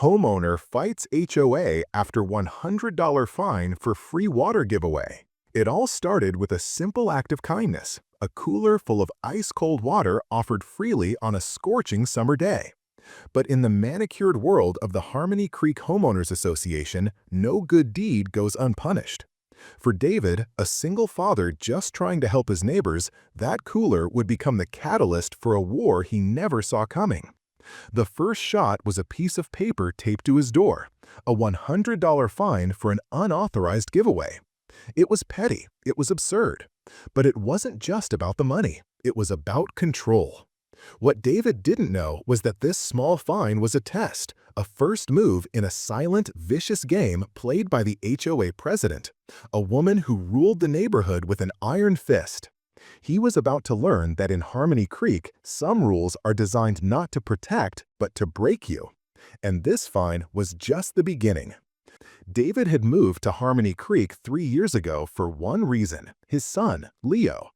Homeowner fights HOA after $100 fine for free water giveaway. It all started with a simple act of kindness, a cooler full of ice-cold water offered freely on a scorching summer day. But in the manicured world of the Harmony Creek Homeowners Association, no good deed goes unpunished. For David, a single father just trying to help his neighbors, that cooler would become the catalyst for a war he never saw coming. The first shot was a piece of paper taped to his door, a $100 fine for an unauthorized giveaway. It was petty, it was absurd, but it wasn't just about the money, it was about control. What David didn't know was that this small fine was a test, a first move in a silent, vicious game played by the HOA president, a woman who ruled the neighborhood with an iron fist. He was about to learn that in Harmony Creek, some rules are designed not to protect, but to break you. And this fine was just the beginning. David had moved to Harmony Creek 3 years ago for one reason: his son, Leo.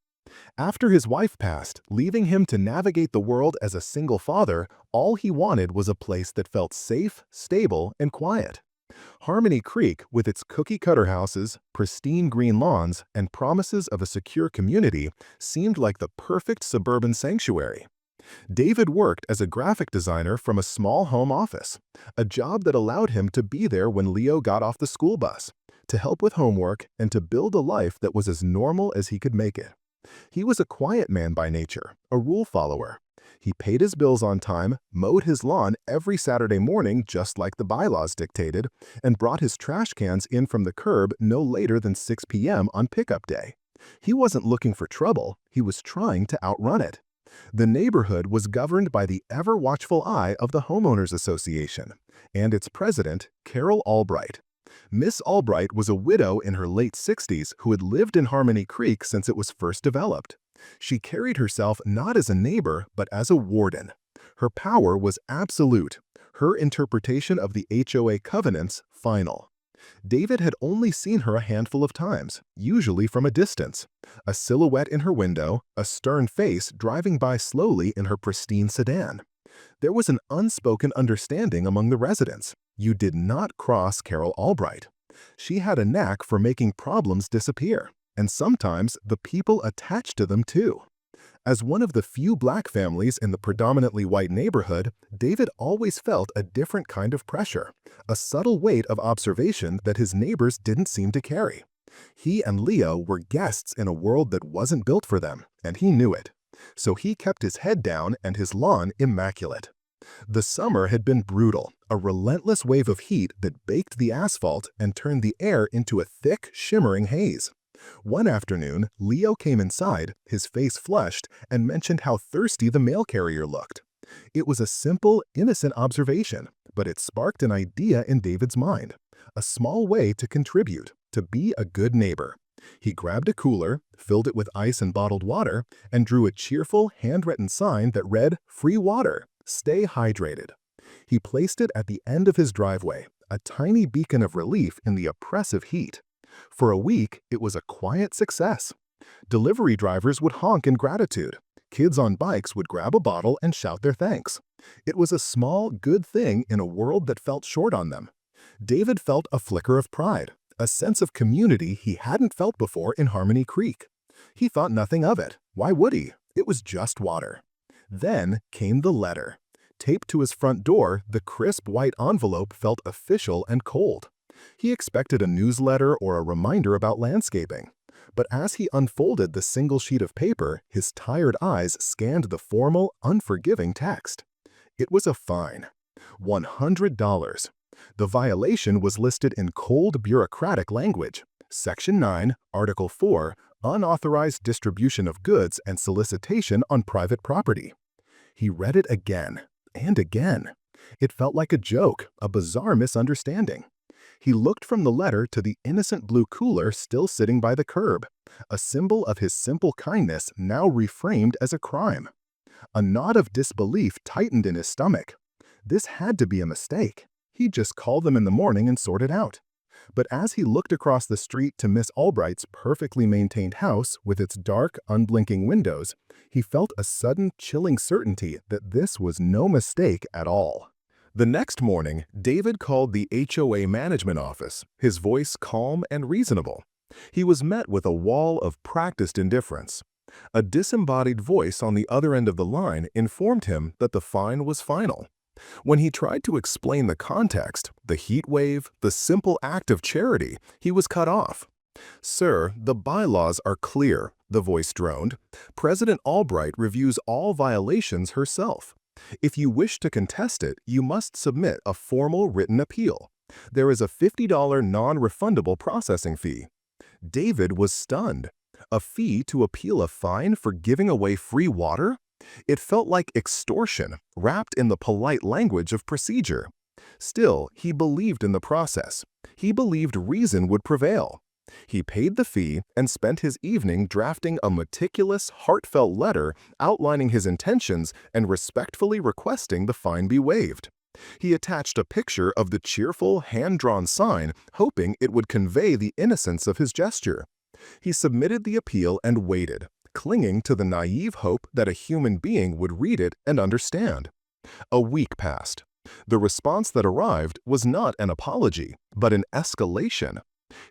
After his wife passed, leaving him to navigate the world as a single father, all he wanted was a place that felt safe, stable, and quiet. Harmony Creek, with its cookie-cutter houses, pristine green lawns, and promises of a secure community, seemed like the perfect suburban sanctuary. David worked as a graphic designer from a small home office, a job that allowed him to be there when Leo got off the school bus, to help with homework, and to build a life that was as normal as he could make it. He was a quiet man by nature, a rule follower. He paid his bills on time, mowed his lawn every Saturday morning just like the bylaws dictated, and brought his trash cans in from the curb no later than 6 p.m. on pickup day. He wasn't looking for trouble, he was trying to outrun it. The neighborhood was governed by the ever-watchful eye of the Homeowners Association and its president, Carol Albright. Miss Albright was a widow in her late 60s who had lived in Harmony Creek since it was first developed. She carried herself not as a neighbor, but as a warden. Her power was absolute, her interpretation of the HOA covenants final. David had only seen her a handful of times, usually from a distance. A silhouette in her window, a stern face driving by slowly in her pristine sedan. There was an unspoken understanding among the residents. You did not cross Carol Albright. She had a knack for making problems disappear, and sometimes the people attached to them too. As one of the few black families in the predominantly white neighborhood, David always felt a different kind of pressure, a subtle weight of observation that his neighbors didn't seem to carry. He and Leo were guests in a world that wasn't built for them, and he knew it. So he kept his head down and his lawn immaculate. The summer had been brutal, a relentless wave of heat that baked the asphalt and turned the air into a thick, shimmering haze. One afternoon, Leo came inside, his face flushed, and mentioned how thirsty the mail carrier looked. It was a simple, innocent observation, but it sparked an idea in David's mind. A small way to contribute, to be a good neighbor. He grabbed a cooler, filled it with ice and bottled water, and drew a cheerful, handwritten sign that read, "Free water. Stay hydrated." He placed it at the end of his driveway, a tiny beacon of relief in the oppressive heat. For a week, it was a quiet success. Delivery drivers would honk in gratitude. Kids on bikes would grab a bottle and shout their thanks. It was a small, good thing in a world that felt short on them. David felt a flicker of pride, a sense of community he hadn't felt before in Harmony Creek. He thought nothing of it. Why would he? It was just water. Then came the letter. Taped to his front door, the crisp white envelope felt official and cold. He expected a newsletter or a reminder about landscaping. But as he unfolded the single sheet of paper, his tired eyes scanned the formal, unforgiving text. It was a fine. $100. The violation was listed in cold bureaucratic language. Section 9, Article 4, Unauthorized Distribution of Goods and Solicitation on Private Property. He read it again and again. It felt like a joke, a bizarre misunderstanding. He looked from the letter to the innocent blue cooler still sitting by the curb, a symbol of his simple kindness now reframed as a crime. A knot of disbelief tightened in his stomach. This had to be a mistake. He'd just call them in the morning and sort it out. But as he looked across the street to Miss Albright's perfectly maintained house with its dark, unblinking windows, he felt a sudden, chilling certainty that this was no mistake at all. The next morning, David called the HOA management office, his voice calm and reasonable. He was met with a wall of practiced indifference. A disembodied voice on the other end of the line informed him that the fine was final. When he tried to explain the context, the heat wave, the simple act of charity, he was cut off. "Sir, the bylaws are clear," the voice droned. "President Albright reviews all violations herself. If you wish to contest it, you must submit a formal written appeal. There is a $50 non-refundable processing fee." David was stunned. A fee to appeal a fine for giving away free water? It felt like extortion, wrapped in the polite language of procedure. Still, he believed in the process. He believed reason would prevail. He paid the fee and spent his evening drafting a meticulous, heartfelt letter outlining his intentions and respectfully requesting the fine be waived. He attached a picture of the cheerful, hand-drawn sign, hoping it would convey the innocence of his gesture. He submitted the appeal and waited, clinging to the naive hope that a human being would read it and understand. A week passed. The response that arrived was not an apology, but an escalation.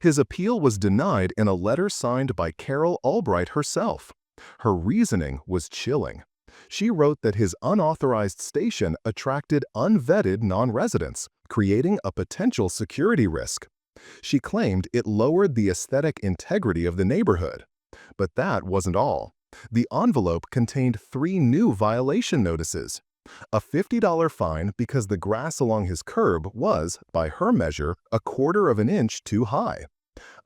His appeal was denied in a letter signed by Carol Albright herself. Her reasoning was chilling. She wrote that his unauthorized station attracted unvetted non-residents, creating a potential security risk. She claimed it lowered the aesthetic integrity of the neighborhood. But that wasn't all. The envelope contained 3 new violation notices. A $50 fine because the grass along his curb was, by her measure, a quarter of an inch too high.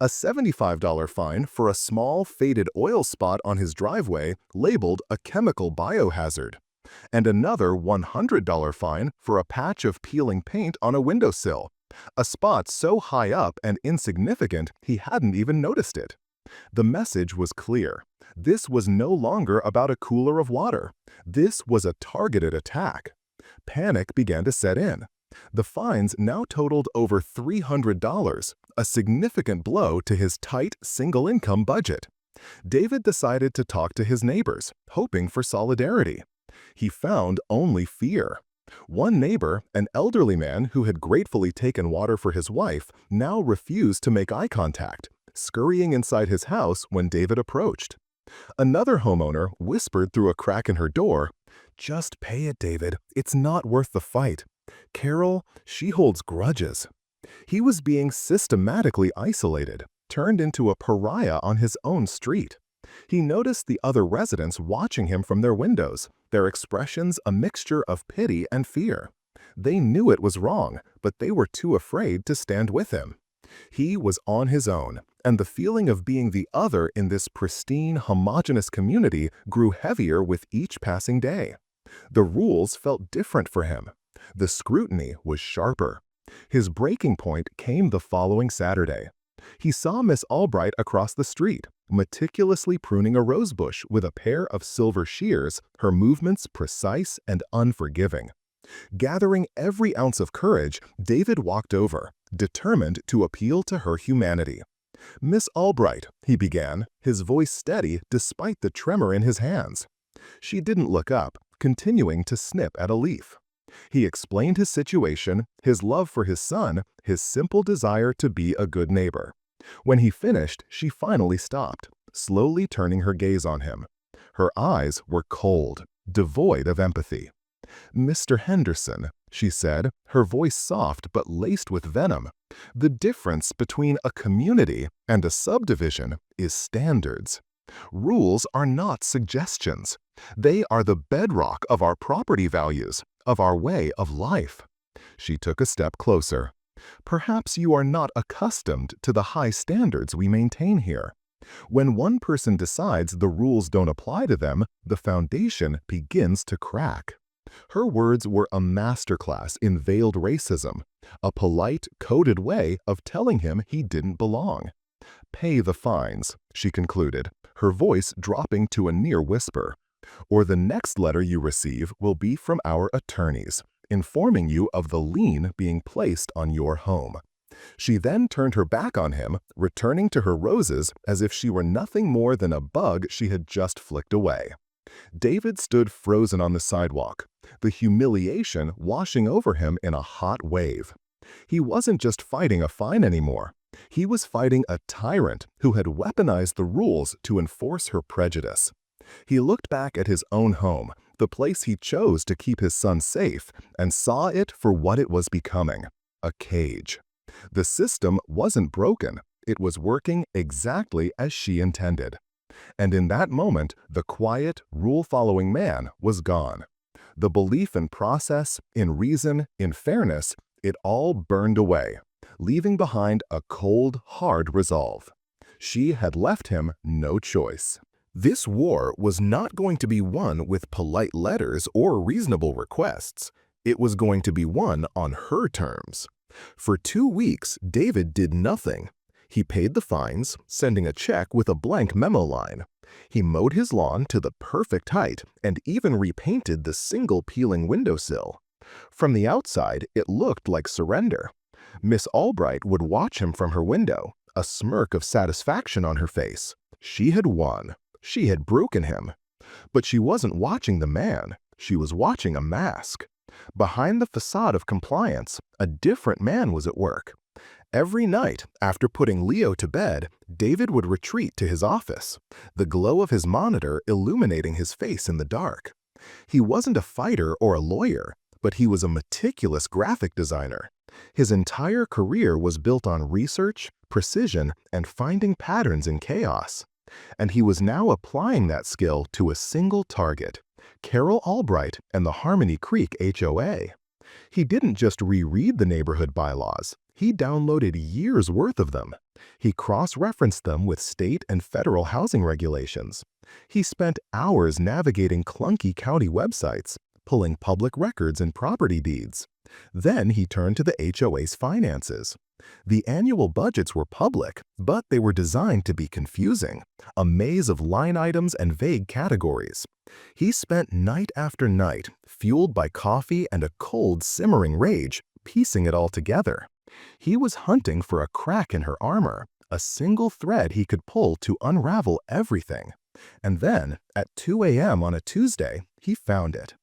A $75 fine for a small faded oil spot on his driveway labeled a chemical biohazard. And another $100 fine for a patch of peeling paint on a windowsill, a spot so high up and insignificant he hadn't even noticed it. The message was clear. This was no longer about a cooler of water. This was a targeted attack. Panic began to set in. The fines now totaled over $300, a significant blow to his tight single-income budget. David decided to talk to his neighbors, hoping for solidarity. He found only fear. One neighbor, an elderly man who had gratefully taken water for his wife, now refused to make eye contact, scurrying inside his house when David approached. Another homeowner whispered through a crack in her door, "Just pay it, David. It's not worth the fight. Carol, she holds grudges." He was being systematically isolated, turned into a pariah on his own street. He noticed the other residents watching him from their windows, their expressions a mixture of pity and fear. They knew it was wrong, but they were too afraid to stand with him. He was on his own, and the feeling of being the other in this pristine, homogeneous community grew heavier with each passing day. The rules felt different for him. The scrutiny was sharper. His breaking point came the following Saturday. He saw Miss Albright across the street, meticulously pruning a rosebush with a pair of silver shears, her movements precise and unforgiving. Gathering every ounce of courage, David walked over, determined to appeal to her humanity. "Miss Albright," he began, his voice steady despite the tremor in his hands. She didn't look up, continuing to snip at a leaf. He explained his situation, his love for his son, his simple desire to be a good neighbor. When he finished, she finally stopped, slowly turning her gaze on him. Her eyes were cold, devoid of empathy. "Mr. Henderson," she said, her voice soft but laced with venom, "the difference between a community and a subdivision is standards. Rules are not suggestions. They are the bedrock of our property values, of our way of life." She took a step closer. "Perhaps you are not accustomed to the high standards we maintain here. When one person decides the rules don't apply to them, the foundation begins to crack." Her words were a masterclass in veiled racism, a polite, coded way of telling him he didn't belong. "Pay the fines," she concluded, her voice dropping to a near whisper, "or the next letter you receive will be from our attorneys, informing you of the lien being placed on your home." She then turned her back on him, returning to her roses as if she were nothing more than a bug she had just flicked away. David stood frozen on the sidewalk, the humiliation washing over him in a hot wave. He wasn't just fighting a fine anymore. He was fighting a tyrant who had weaponized the rules to enforce her prejudice. He looked back at his own home, the place he chose to keep his son safe, and saw it for what it was becoming: a cage. The system wasn't broken. It was working exactly as she intended. And in that moment, the quiet, rule-following man was gone. The belief in process, in reason, in fairness, it all burned away, leaving behind a cold, hard resolve. She had left him no choice. This war was not going to be won with polite letters or reasonable requests. It was going to be won on her terms. For 2 weeks, David did nothing. He paid the fines, sending a check with a blank memo line. He mowed his lawn to the perfect height and even repainted the single peeling windowsill. From the outside, it looked like surrender. Miss Albright would watch him from her window, a smirk of satisfaction on her face. She had won. She had broken him. But she wasn't watching the man. She was watching a mask. Behind the facade of compliance, a different man was at work. Every night, after putting Leo to bed, David would retreat to his office, the glow of his monitor illuminating his face in the dark. He wasn't a fighter or a lawyer, but he was a meticulous graphic designer. His entire career was built on research, precision, and finding patterns in chaos. And he was now applying that skill to a single target: Carol Albright and the Harmony Creek HOA. He didn't just reread the neighborhood bylaws. He downloaded years' worth of them. He cross-referenced them with state and federal housing regulations. He spent hours navigating clunky county websites, pulling public records and property deeds. Then he turned to the HOA's finances. The annual budgets were public, but they were designed to be confusing, a maze of line items and vague categories. He spent night after night, fueled by coffee and a cold, simmering rage, piecing it all together. He was hunting for a crack in her armor, a single thread he could pull to unravel everything. And then, at 2 a.m. on a Tuesday, he found it.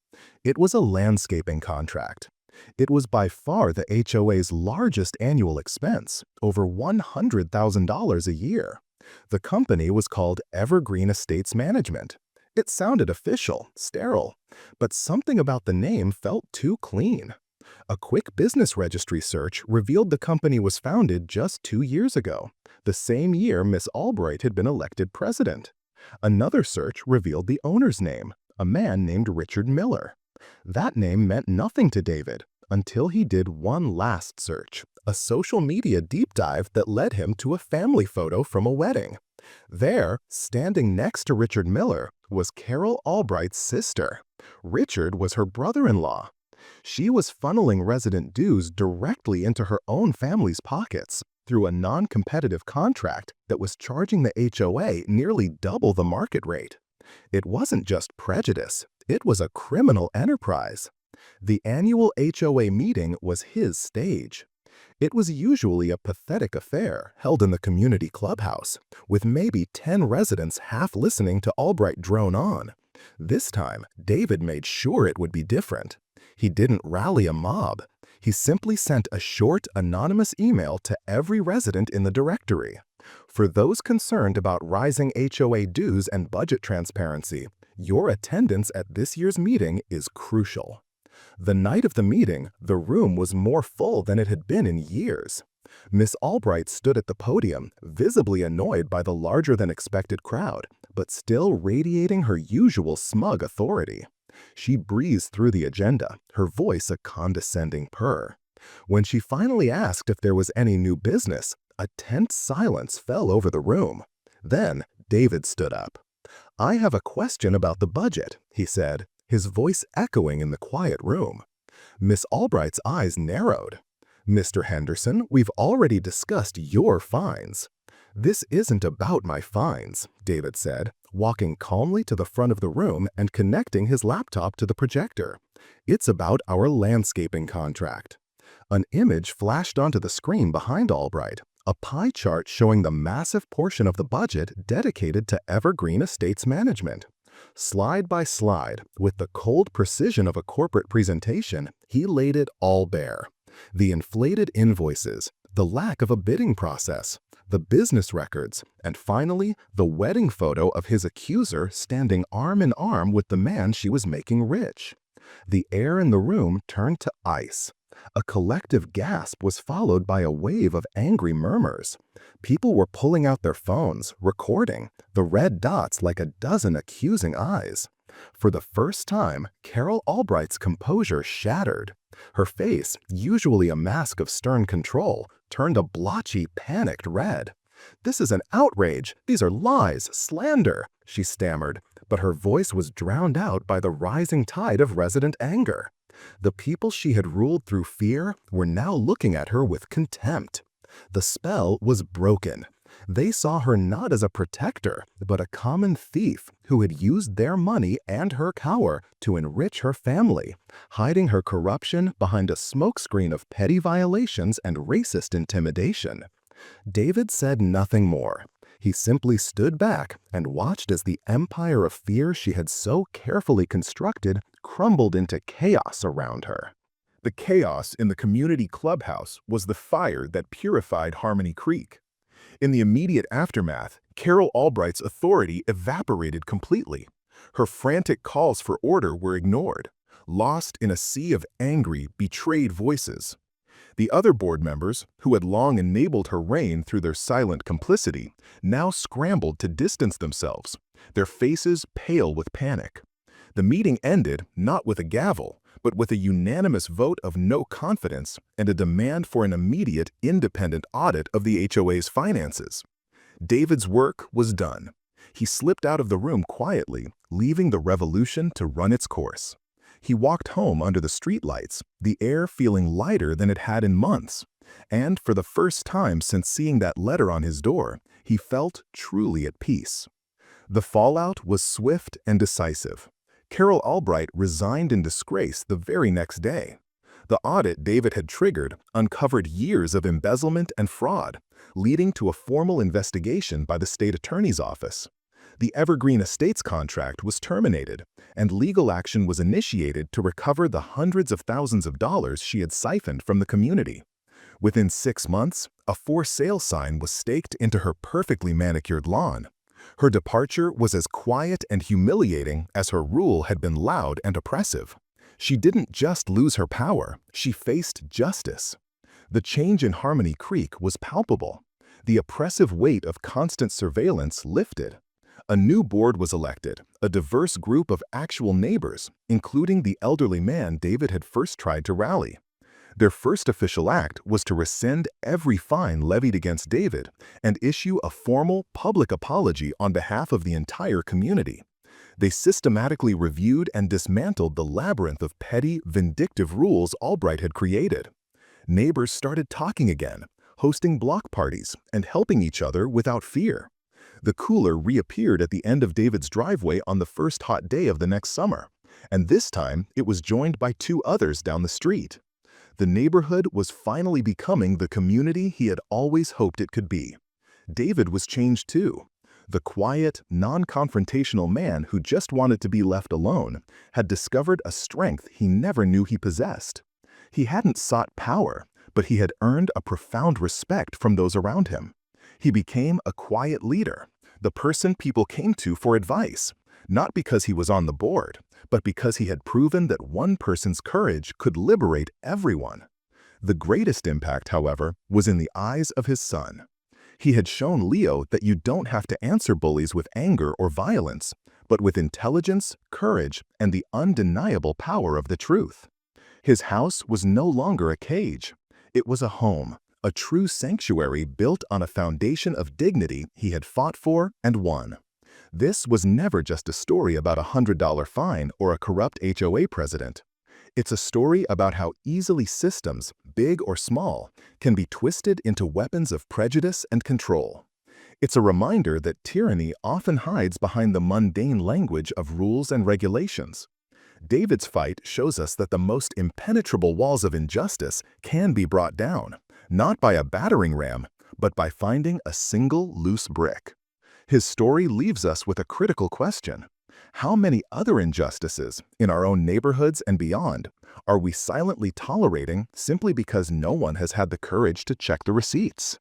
It was a landscaping contract. It was by far the HOA's largest annual expense, over $100,000 a year. The company was called Evergreen Estates Management. It sounded official, sterile, but something about the name felt too clean. A quick business registry search revealed the company was founded just 2 years ago, the same year Miss Albright had been elected president. Another search revealed the owner's name, a man named Richard Miller. That name meant nothing to David until he did one last search, a social media deep dive that led him to a family photo from a wedding. There, standing next to Richard Miller, was Carol Albright's sister. Richard was her brother-in-law. She was funneling resident dues directly into her own family's pockets through a non-competitive contract that was charging the HOA nearly double the market rate. It wasn't just prejudice, it was a criminal enterprise. The annual HOA meeting was his stage. It was usually a pathetic affair held in the community clubhouse, with maybe 10 residents half listening to Albright drone on. This time, David made sure it would be different. He didn't rally a mob. He simply sent a short, anonymous email to every resident in the directory. For those concerned about rising HOA dues and budget transparency, your attendance at this year's meeting is crucial. The night of the meeting, the room was more full than it had been in years. Miss Albright stood at the podium, visibly annoyed by the larger-than-expected crowd, but still radiating her usual smug authority. She breezed through the agenda, her voice a condescending purr. When she finally asked if there was any new business, a tense silence fell over the room. Then David stood up. "I have a question about the budget," he said, his voice echoing in the quiet room. Miss Albright's eyes narrowed. "Mr. Henderson, we've already discussed your fines." "This isn't about my fines," David said, walking calmly to the front of the room and connecting his laptop to the projector. "It's about our landscaping contract." An image flashed onto the screen behind Albright, a pie chart showing the massive portion of the budget dedicated to Evergreen Estates Management. Slide by slide, with the cold precision of a corporate presentation, he laid it all bare. The inflated invoices, the lack of a bidding process, the business records, and finally, the wedding photo of his accuser standing arm in arm with the man she was making rich. The air in the room turned to ice. A collective gasp was followed by a wave of angry murmurs. People were pulling out their phones, recording, the red dots like a dozen accusing eyes. For the first time, Carol Albright's composure shattered. Her face, usually a mask of stern control, turned a blotchy, panicked red. "This is an outrage! These are lies, slander!" she stammered, but her voice was drowned out by the rising tide of resident anger. The people she had ruled through fear were now looking at her with contempt. The spell was broken. They saw her not as a protector, but a common thief who had used their money and her power to enrich her family, hiding her corruption behind a smokescreen of petty violations and racist intimidation. David said nothing more. He simply stood back and watched as the empire of fear she had so carefully constructed crumbled into chaos around her. The chaos in the community clubhouse was the fire that purified Harmony Creek. In the immediate aftermath, Carol Albright's authority evaporated completely. Her frantic calls for order were ignored, lost in a sea of angry, betrayed voices. The other board members, who had long enabled her reign through their silent complicity, now scrambled to distance themselves, their faces pale with panic. The meeting ended not with a gavel, but with a unanimous vote of no confidence and a demand for an immediate, independent audit of the HOA's finances. David's work was done. He slipped out of the room quietly, leaving the revolution to run its course. He walked home under the streetlights, the air feeling lighter than it had in months. And for the first time since seeing that letter on his door, he felt truly at peace. The fallout was swift and decisive. Carol Albright resigned in disgrace the very next day. The audit David had triggered uncovered years of embezzlement and fraud, leading to a formal investigation by the state attorney's office. The Evergreen Estates contract was terminated, and legal action was initiated to recover the hundreds of thousands of dollars she had siphoned from the community. Within 6 months, a for sale sign was staked into her perfectly manicured lawn. Her departure was as quiet and humiliating as her rule had been loud and oppressive. She didn't just lose her power, she faced justice. The change in Harmony Creek was palpable. The oppressive weight of constant surveillance lifted. A new board was elected, a diverse group of actual neighbors, including the elderly man David had first tried to rally. Their first official act was to rescind every fine levied against David and issue a formal public apology on behalf of the entire community. They systematically reviewed and dismantled the labyrinth of petty, vindictive rules Albright had created. Neighbors started talking again, hosting block parties and helping each other without fear. The cooler reappeared at the end of David's driveway on the first hot day of the next summer, and this time it was joined by 2 others down the street. The neighborhood was finally becoming the community he had always hoped it could be. David was changed too. The quiet, non-confrontational man who just wanted to be left alone had discovered a strength he never knew he possessed. He hadn't sought power, but he had earned a profound respect from those around him. He became a quiet leader, the person people came to for advice, not because he was on the board, but because he had proven that one person's courage could liberate everyone. The greatest impact, however, was in the eyes of his son. He had shown Leo that you don't have to answer bullies with anger or violence, but with intelligence, courage, and the undeniable power of the truth. His house was no longer a cage. It was a home, a true sanctuary built on a foundation of dignity he had fought for and won. This was never just a story about a $100 fine or a corrupt HOA president. It's a story about how easily systems, big or small, can be twisted into weapons of prejudice and control. It's a reminder that tyranny often hides behind the mundane language of rules and regulations. David's fight shows us that the most impenetrable walls of injustice can be brought down, not by a battering ram, but by finding a single loose brick. His story leaves us with a critical question. How many other injustices, in our own neighborhoods and beyond, are we silently tolerating simply because no one has had the courage to check the receipts?